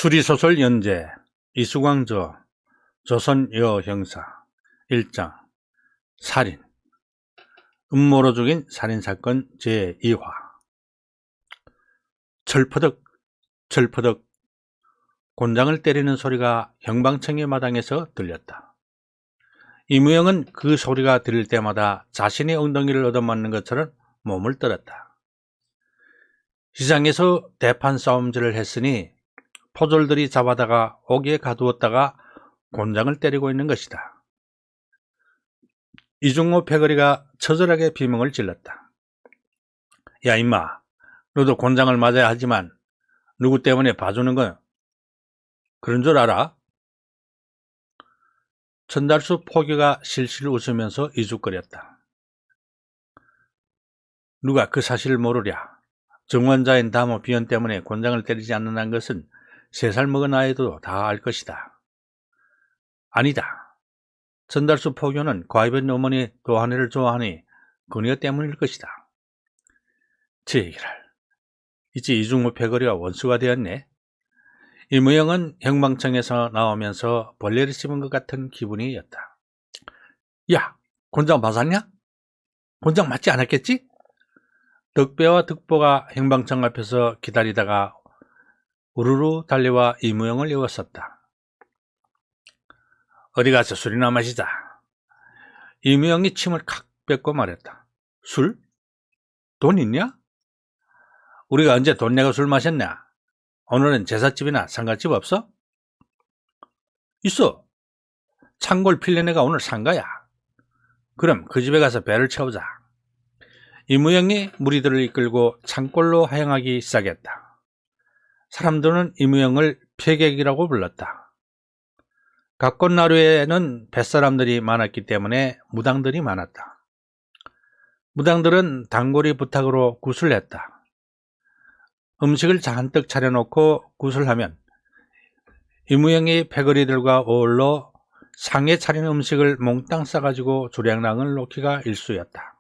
추리소설 연재 이수광저 조선여형사 1장 살인 음모로 죽인 살인사건 제2화. 철퍼덕 철퍼덕 곤장을 때리는 소리가 형방청의 마당에서 들렸다. 이무영은 그 소리가 들릴 때마다 자신의 엉덩이를 얻어맞는 것처럼 몸을 떨었다. 시장에서 대판 싸움질을 했으니 포졸들이 잡아다가 옥에 가두었다가 곤장을 때리고 있는 것이다. 이중호 패거리가 처절하게 비명을 질렀다. 야 임마, 너도 곤장을 맞아야 하지만 누구 때문에 봐주는 건 그런 줄 알아? 전달수 포교가 실실 웃으면서 이죽거렸다. 누가 그 사실을 모르랴. 정원자인 다모 비연 때문에 곤장을 때리지 않는다는 것은 3살 먹은 아이도 다 알 것이다. 아니다. 전달수 포교는 과입은 어머니 도하네를 좋아하니 그녀 때문일 것이다. 제기랄. 이제 이중호 패거리와 원수가 되었네. 이무영은 형방청에서 나오면서 벌레를 씹은 것 같은 기분이었다. 야, 곤장 맞았냐? 곤장 맞지 않았겠지? 덕배와 덕보가 형방청 앞에서 기다리다가 우르르 달려와 이무영을 에웠었다. 어디 가서 술이나 마시자. 이무영이 침을 칵 뱉고 말했다. 술? 돈 있냐? 우리가 언제 돈 내고 술 마셨냐? 오늘은 제삿집이나 상갓집 없어? 있어. 창골 필려내가 오늘 상가야. 그럼 그 집에 가서 배를 채우자. 이무영이 무리들을 이끌고 창골로 하행하기 시작했다. 사람들은 이무영을 폐객이라고 불렀다. 각곳나루에는 뱃사람들이 많았기 때문에 무당들이 많았다. 무당들은 단골이 부탁으로 굿을 했다. 음식을 잔뜩 차려놓고 굿을 하면 이무영이 패거리들과 어울러 상에 차린 음식을 몽땅 싸가지고 주량랑을 놓기가 일쑤였다.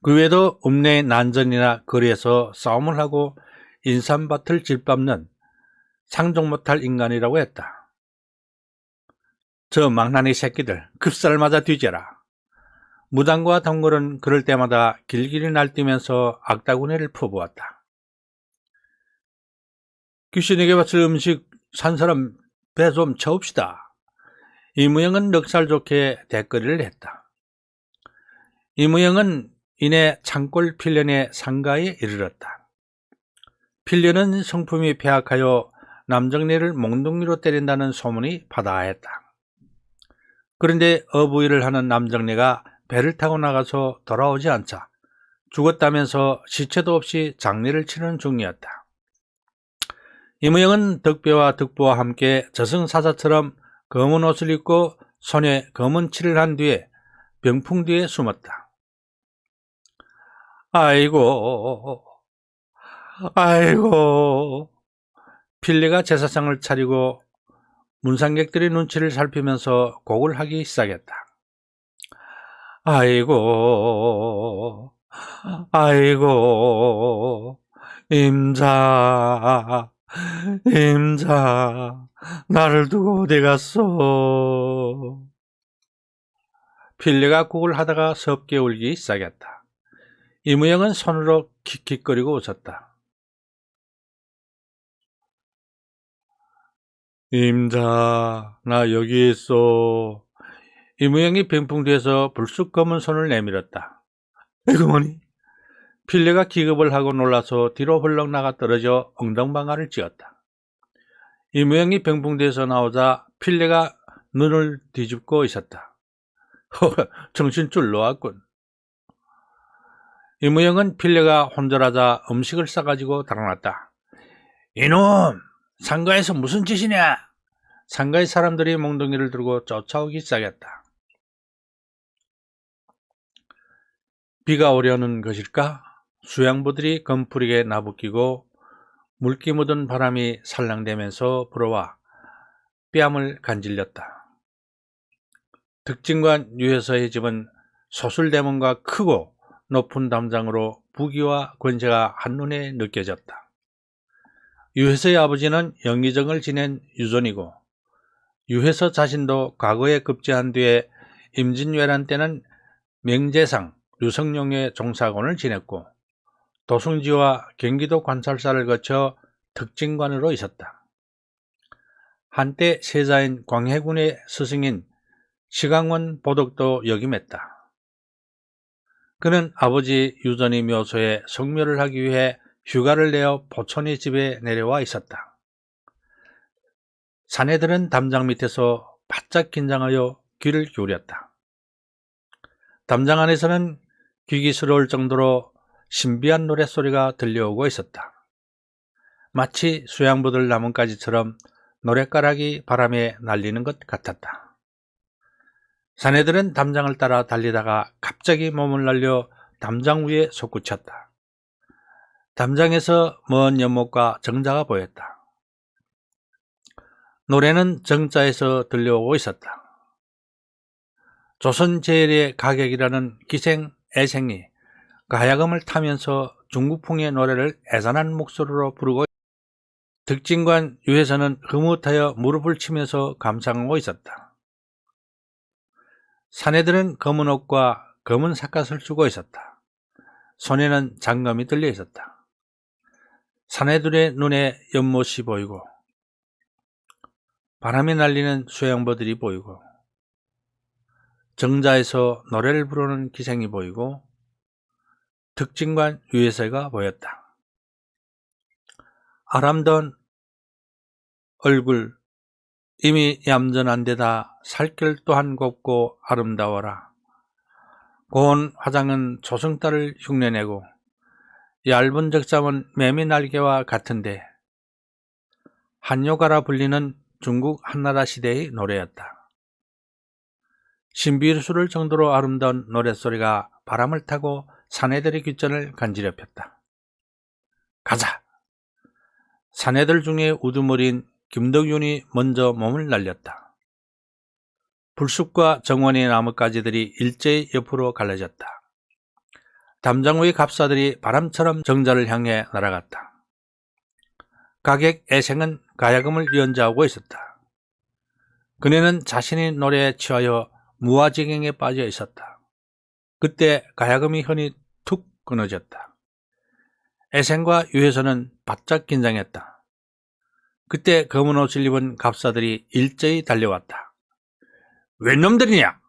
그 외에도 읍내 난전이나 거리에서 싸움을 하고 인삼밭을 짓밟는 상종 못할 인간이라고 했다. 저 망나니 새끼들 급살 맞아 뒤져라. 무당과 단골은 그럴 때마다 길길이 날뛰면서 악다구니를 퍼부었다. 귀신에게 바칠 음식 산 사람 배 좀 채웁시다. 이무영은 넉살 좋게 대거리를 했다. 이무영은 이내 창골 필련의 상가에 이르렀다. 필련은 성품이 폐악하여 남정네를 몽둥이로 때린다는 소문이 바다했다. 그런데 어부일을 하는 남정네가 배를 타고 나가서 돌아오지 않자 죽었다면서 시체도 없이 장례를 치르는 중이었다. 이무영은 덕배와 덕보와 함께 저승사자처럼 검은 옷을 입고 손에 검은 칠을 한 뒤에 병풍 뒤에 숨었다. 아이고, 아이고. 필리가 제사상을 차리고 문상객들의 눈치를 살피면서 곡을 하기 시작했다. 아이고, 아이고, 임자, 임자, 나를 두고 어디 갔어? 필리가 곡을 하다가 섭게 울기 시작했다. 이무영은 손으로 킥킥거리고 웃었다. 임자, 나 여기 있어. 이무영이 병풍 뒤에서 불쑥 검은 손을 내밀었다. 에그머니. 필레가 기겁을 하고 놀라서 뒤로 헐렁 나가 떨어져 엉덩방아를 찧었다. 이무영이 병풍 뒤에서 나오자 필레가 눈을 뒤집고 있었다. 정신줄 놓았군. 이무영은 필레가 혼절하자 음식을 싸가지고 달아났다. 이놈! 상가에서 무슨 짓이냐? 상가의 사람들이 몽둥이를 들고 쫓아오기 시작했다. 비가 오려는 것일까? 수양부들이 검푸리게 나부끼고 물기 묻은 바람이 살랑대면서 불어와 뺨을 간질렸다. 득진관 유해서의 집은 소술대문과 크고 높은 담장으로 부귀와 권세가 한눈에 느껴졌다. 유해서의 아버지는 영의정을 지낸 유존이고 유해서 자신도 과거에 급제한 뒤에 임진왜란 때는 명제상 류성룡의 종사관을 지냈고 도승지와 경기도 관찰사를 거쳐 특징관으로 있었다. 한때 세자인 광해군의 스승인 시강원 보덕도 역임했다. 그는 아버지 유전의 묘소에 성묘를 하기 위해 휴가를 내어 포천의 집에 내려와 있었다. 사내들은 담장 밑에서 바짝 긴장하여 귀를 기울였다. 담장 안에서는 귀기스러울 정도로 신비한 노랫소리가 들려오고 있었다. 마치 수양부들 나뭇가지처럼 노랫가락이 바람에 날리는 것 같았다. 사내들은 담장을 따라 달리다가 갑자기 몸을 날려 담장 위에 솟구쳤다. 담장에서 먼 연못과 정자가 보였다. 노래는 정자에서 들려오고 있었다. 조선 제일의 가객이라는 기생 애생이 가야금을 타면서 중국풍의 노래를 애잔한 목소리로 부르고 특징관 유해서는 흐뭇하여 무릎을 치면서 감상하고 있었다. 사내들은 검은 옷과 검은 삿갓을 쓰고 있었다. 손에는 장검이 들려 있었다. 사내들의 눈에 연못이 보이고 바람에 날리는 수양보들이 보이고 정자에서 노래를 부르는 기생이 보이고 특징관 유해서가 보였다. 아람던 얼굴 이미 얌전한 데다 살결 또한 곱고 아름다워라. 고운 화장은 조승달을 흉내내고 얇은 적삼은 매미 날개와 같은데 한요가라 불리는 중국 한나라 시대의 노래였다. 신비스러울 정도로 아름다운 노랫소리가 바람을 타고 사내들의 귓전을 간지럽혔다. 가자! 사내들 중에 우두머리인 김덕윤이 먼저 몸을 날렸다. 불숲과 정원의 나뭇가지들이 일제히 옆으로 갈라졌다. 담장 위의 갑사들이 바람처럼 정자를 향해 날아갔다. 가객 애생은 가야금을 연주하고 있었다. 그네는 자신의 노래에 취하여 무아지경에 빠져 있었다. 그때 가야금이 흔히 툭 끊어졌다. 애생과 유해서는 바짝 긴장했다. 그때 검은 옷을 입은 갑사들이 일제히 달려왔다. 웬 놈들이냐?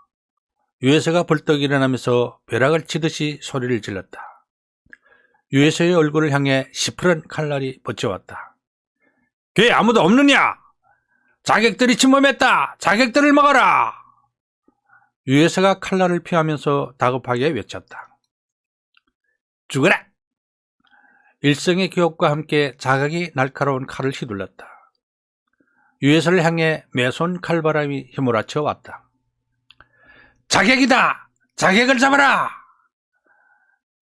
유해서가 벌떡 일어나면서 벼락을 치듯이 소리를 질렀다. 유해서의 얼굴을 향해 시퍼런 칼날이 뻗쳐왔다. 걔 아무도 없느냐? 자객들이 침범했다! 자객들을 막아라! 유해서가 칼날을 피하면서 다급하게 외쳤다. 죽어라! 일성의 기옥과 함께 자각이 날카로운 칼을 휘둘렀다. 유해서를 향해 매손 칼바람이 휘몰아쳐 왔다. 자객이다! 자객을 잡아라!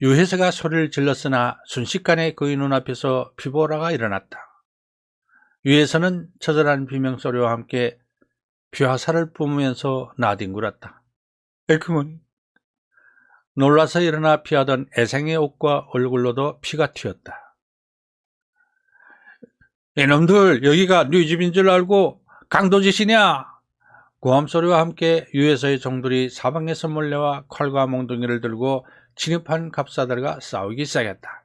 유해서가 소리를 질렀으나 순식간에 그의 눈앞에서 피보라가 일어났다. 유해서는 처절한 비명소리와 함께 피화살을 뿜으면서 나뒹굴었다. 에크머니! 놀라서 일어나 피하던 애생의 옷과 얼굴로도 피가 튀었다. 이놈들 여기가 네 집인 줄 알고 강도짓이냐? 고함소리와 함께 유해서의 종들이 사방에서 몰려와 칼과 몽둥이를 들고 진입한 갑사들과 싸우기 시작했다.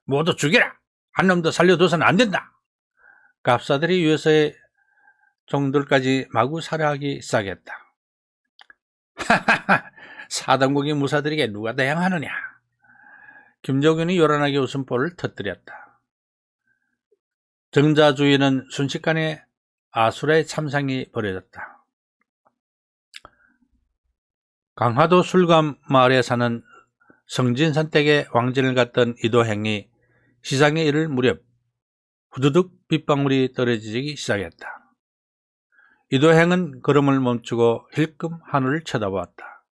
모두 죽여라! 한 놈도 살려둬서는 안 된다! 갑사들이 유해서의 종들까지 마구 살해하기 시작했다. 하하하! 사단국의 무사들에게 누가 대항하느냐? 김정윤이 요란하게 웃음보를 터뜨렸다. 정자 주위는 순식간에 아수라의 참상이 벌어졌다. 강화도 술감 마을에 사는 성진선댁의 왕진을 갔던 이도행이 시장에 이를 무렵 후두둑 빗방울이 떨어지기 시작했다. 이도행은 걸음을 멈추고 힐끔 하늘을 쳐다보았다.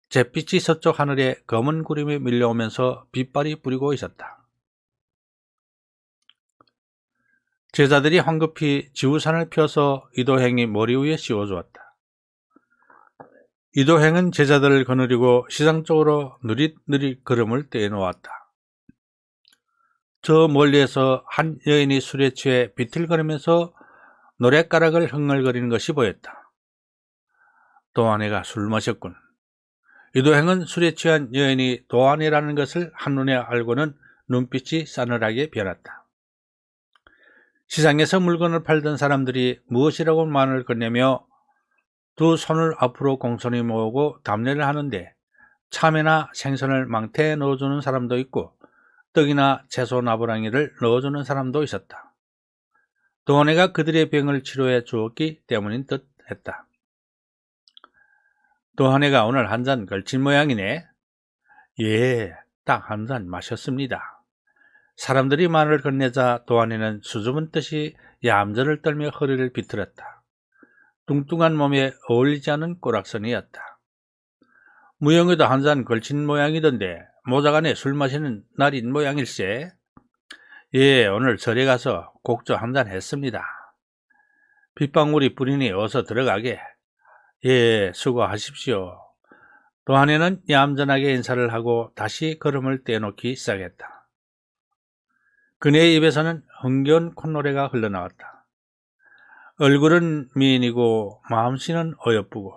잿빛이 서쪽 하늘에 검은 구름이 밀려오면서 빛발이 뿌리고 있었다. 제자들이 황급히 지우산을 펴서 이도행이 머리 위에 씌워주었다. 이도행은 제자들을 거느리고 시장 쪽으로 느릿느릿 걸음을 떼놓았다. 저 멀리에서 한 여인이 술에 취해 비틀거리면서 노랫가락을 흥얼거리는 것이 보였다. 도안이가 술 마셨군. 이도행은 술에 취한 여인이 도안이라는 것을 한눈에 알고는 눈빛이 싸늘하게 변했다. 시장에서 물건을 팔던 사람들이 무엇이라고 말을 건네며 두 손을 앞으로 공손히 모으고 담례를 하는데 참외나 생선을 망태에 넣어주는 사람도 있고 떡이나 채소 나부랑이를 넣어주는 사람도 있었다. 도안이가 그들의 병을 치료해 주었기 때문인 듯 했다. 도안이가 오늘 한 잔 걸친 모양이네. 예, 딱 한 잔 마셨습니다. 사람들이 말을 건네자 도안이는 수줍은 듯이 얌전을 떨며 허리를 비틀었다. 뚱뚱한 몸에 어울리지 않은 꼬락선이었다. 무영이도 한 잔 걸친 모양이던데 모자간에 술 마시는 날인 모양일세. 예, 오늘 절에 가서 곡조 한 잔 했습니다. 빗방울이 뿌리니 어서 들어가게. 예, 수고하십시오. 도안이는 얌전하게 인사를 하고 다시 걸음을 떼놓기 시작했다. 그네의 입에서는 흥겨운 콧노래가 흘러나왔다. 얼굴은 미인이고 마음씨는 어여쁘고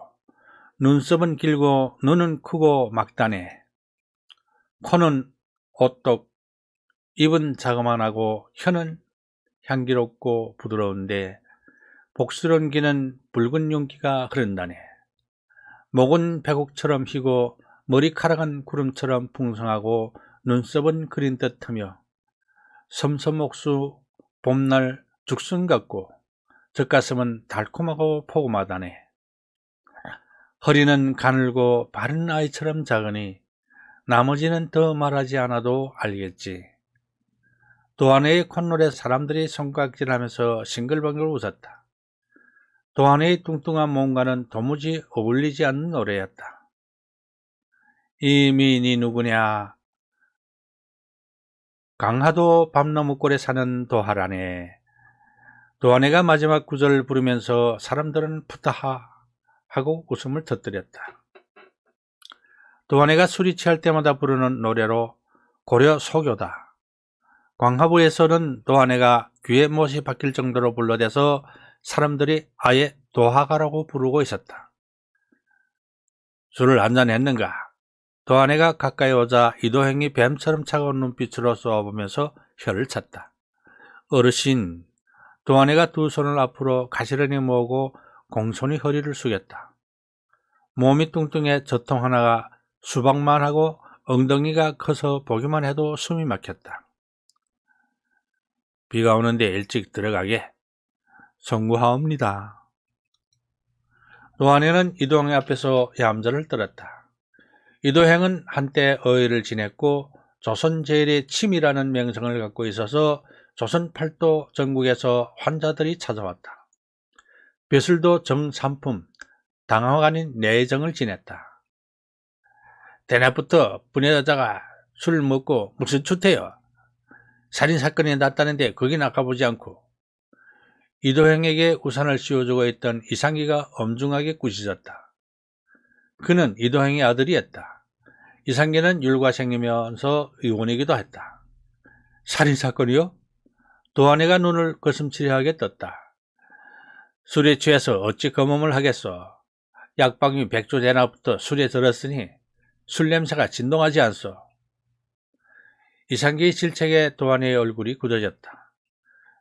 눈썹은 길고 눈은 크고 막다네. 코는 오똑, 입은 자그만하고 혀는 향기롭고 부드러운데 복스러운 귀는 붉은 윤기가 흐른다네. 목은 백옥처럼 희고 머리카락은 구름처럼 풍성하고 눈썹은 그린 듯하며 섬섬옥수 봄날 죽순 같고 젖가슴은 달콤하고 포근하다네. 허리는 가늘고 바른 아이처럼 작으니 나머지는 더 말하지 않아도 알겠지. 도안이의 콧노래 사람들이 손가락질하면서 싱글벙글 웃었다. 도안이의 뚱뚱한 몸과는 도무지 어울리지 않는 노래였다. 이 미인이 누구냐? 강화도 밤나무골에 사는 도하라네. 도안이가 마지막 구절을 부르면서 사람들은 푸타하 하고 웃음을 터뜨렸다. 도안이가 술이 취할 때마다 부르는 노래로 고려 소교다. 광화부에서는 도안이가 귀에 못이 박힐 정도로 불러대서 사람들이 아예 도하가라고 부르고 있었다. 술을 한잔 했는가? 도안이가 가까이 오자 이도행이 뱀처럼 차가운 눈빛으로 쏘아보면서 혀를 찼다. 어르신, 도안이가 두 손을 앞으로 가시런히 모으고 공손히 허리를 숙였다. 몸이 뚱뚱해 젖통 하나가 수박만 하고 엉덩이가 커서 보기만 해도 숨이 막혔다. 비가 오는데 일찍 들어가게. 성구하옵니다. 도안이는 이도행 앞에서 얌전을 떨었다. 이도행은 한때 어의를 지냈고 조선제일의 침이라는 명성을 갖고 있어서 조선 팔도 전국에서 환자들이 찾아왔다. 벼슬도 정삼품, 당화관인 내정을 지냈다. 대낮부터 부녀 여자가 술 먹고 무슨 추태요? 살인사건이 났다는데 거긴 아까보지 않고. 이도행에게 우산을 씌워주고 있던 이상기가 엄중하게 꾸짖었다. 그는 이도행의 아들이었다. 이상기는 율과생이면서 의원이기도 했다. 살인사건이요? 도안이가 눈을 거슴치려하게 떴다. 술에 취해서 어찌 검음을 하겠소. 약방이 백조 대낮부터 술에 들었으니 술 냄새가 진동하지 않소. 이상기의 질책에 도안이의 얼굴이 굳어졌다.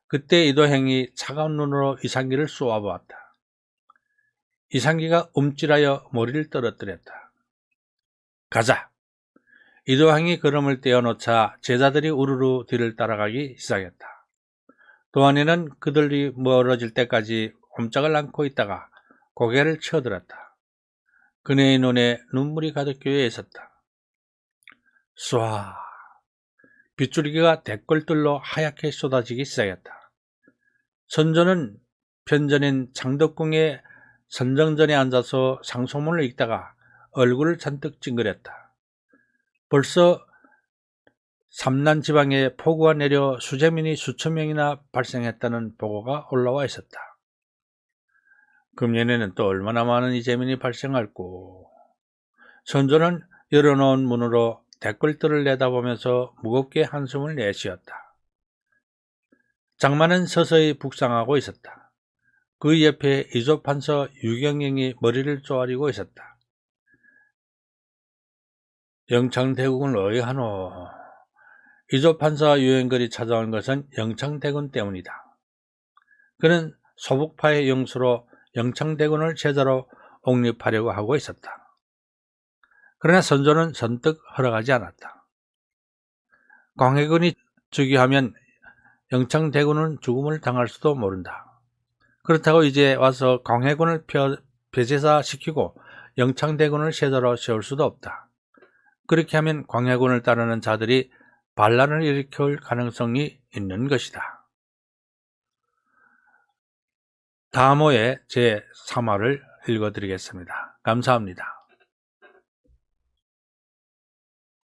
그때 이도행이 차가운 눈으로 이상기를 쏘아보았다. 이상기가 움찔하여 머리를 떨어뜨렸다. 가자. 이도행이 걸음을 떼어놓자 제자들이 우르르 뒤를 따라가기 시작했다. 도안이는 그들이 멀어질 때까지 꼼짝을 않고 있다가 고개를 쳐들었다. 그네의 눈에 눈물이 가득 끼어 있었다. 쏴. 빗줄기가 대걸들로 하얗게 쏟아지기 시작했다. 선조는 편전인 장덕궁의 선정전에 앉아서 상소문을 읽다가 얼굴을 잔뜩 찡그렸다. 벌써 삼난 지방에 폭우가 내려 수재민이 수천 명이나 발생했다는 보고가 올라와 있었다. 금년에는 또 얼마나 많은 이재민이 발생할꼬. 선조는 열어놓은 문으로 댓글들을 내다보면서 무겁게 한숨을 내쉬었다. 장마는 서서히 북상하고 있었다. 그 옆에 이조판서 유경영이 머리를 쪼아리고 있었다. 영창대군을 어이하노. 이조판서 유행걸이 찾아온 것은 영창대군 때문이다. 그는 소북파의 영수로 영창대군을 제자로 옹립하려고 하고 있었다. 그러나 선조는 선뜻 허락하지 않았다. 광해군이 즉위하면 영창대군은 죽음을 당할 수도 모른다. 그렇다고 이제 와서 광해군을 폐제사시키고 영창대군을 제자로 세울 수도 없다. 그렇게 하면 광해군을 따르는 자들이 반란을 일으킬 가능성이 있는 것이다. 다음 호에 제3화를 읽어드리겠습니다. 감사합니다.